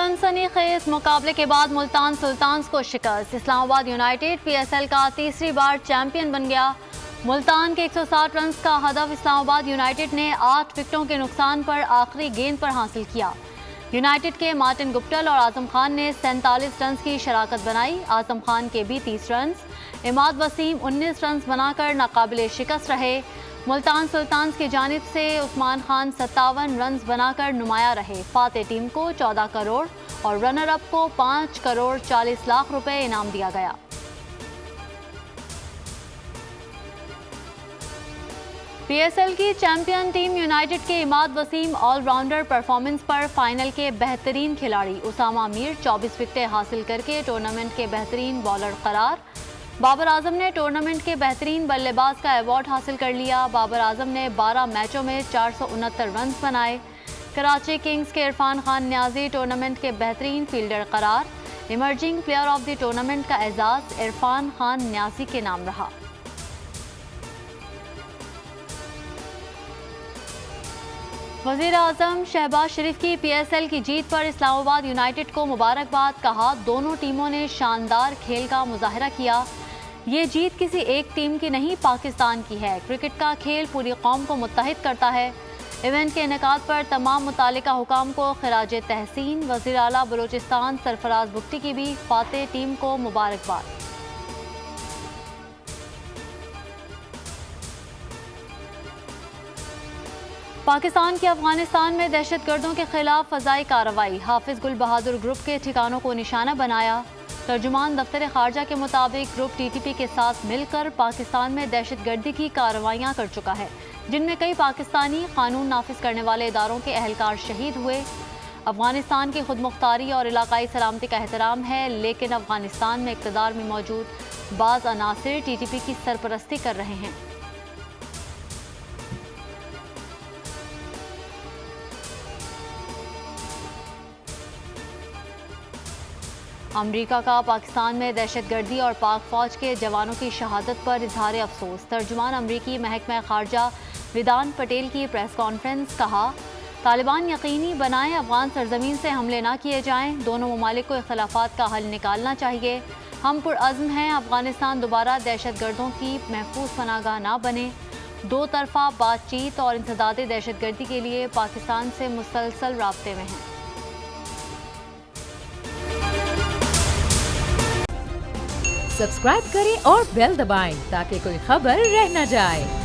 सनसनी खेज मुकाबले के बाद मुल्तान सुल्तान्स को शिकस्त। इस्लामाबाद यूनाइटेड PSL का तीसरी बार चैंपियन बन गया। मुल्तान के 160 रन का हदफ इस्लामाबाद यूनाइटेड ने 8 विकेटों के नुकसान पर आखिरी गेंद पर हासिल किया। यूनाइटेड के मार्टिन गुप्टिल और आजम खान ने 47 रन की शराकत बनाई। आजम खान के भी 30 रन, इमाद वसीम 19 रन बनाकर नाकाबिले शिकस्त रहे। मुल्तान सुल्तान्स की जानिब से उस्मान खान 57 रन बनाकर नुमाया रहे। फातेह टीम को 14 करोड़ और रनर अप को 5 करोड़ 40 लाख रुपए इनाम दिया गया। PSL की चैंपियन टीम यूनाइटेड के इमाद वसीम ऑलराउंडर परफॉर्मेंस पर फाइनल के बेहतरीन खिलाड़ी। उसामा मीर 24 विकेटें हासिल करके टूर्नामेंट के बेहतरीन बॉलर करार। बाबर आजम ने टूर्नामेंट के बेहतरीन बल्लेबाज का अवार्ड हासिल कर लिया। बाबर आजम ने 12 मैचों में 469 रन बनाए। कराची किंग्स के इरफान खान न्याजी टूर्नामेंट के बेहतरीन फील्डर करार। Emerging player of the tournament का एजाज इरफान खान न्याजी के नाम रहा। वज़ीर आज़म शहबाज शरीफ की PSL की जीत पर इस्लामाबाद यूनाइटेड को मुबारकबाद। कहा, दोनों टीमों ने शानदार खेल का मुजाहरा किया। ये जीत किसी एक टीम की नहीं, पाकिस्तान की है। क्रिकेट का खेल पूरी कौम को मुत्तहिद करता है। इवेंट के इनेकाद पर तमाम मुतालिका हुकाम को खिराज तहसीन। वज़ीर आला बलूचिस्तान सरफराज बुगटी की भी फातेह टीम को मुबारकबाद। पाकिस्तान की अफगानिस्तान में दहशतगर्दों के खिलाफ फजाई कार्रवाई। हाफिज गुल बहादुर ग्रुप के ठिकानों को निशाना बनाया। तर्जुमान दफ्तर खारजा के मुताबिक ग्रुप TTP के साथ मिलकर पाकिस्तान में दहशतगर्दी की कार्रवाइयाँ कर चुका है, जिनमें कई पाकिस्तानी कानून नाफिज करने वाले इदारों के अहलकार शहीद हुए। अफगानिस्तान की खुद मुख्तारी और इलाकाई सलामती का एहतराम है, लेकिन अफगानिस्तान में इक़्तिदार में मौजूद बाज़ अनासिर TTP की सरपरस्ती कर रहे हैं। अमरीका का पाकिस्तान में दहशतगर्दी और पाक फौज के जवानों की शहादत पर इजहार अफसोस। तर्जुमान अमरीकी महकमा खारजा विदान पटेल की प्रेस कॉन्फ्रेंस। कहा, तालिबान यकीनी बनाएं अफगान सरजमीन से हमले ना किए जाएं। दोनों ममालिक को इख्तिलाफात का हल निकालना चाहिए। हम पुरअज़्म हैं अफगानिस्तान दोबारा दहशतगर्दों की महफूज पनाहगाह ना बने। दो तरफा बातचीत और इंसदाद दहशतगर्दी के लिए पाकिस्तान से मुसलसल राब्ते में हैं। सब्सक्राइब करें और बेल दबाएं ताकि कोई खबर रह न जाए।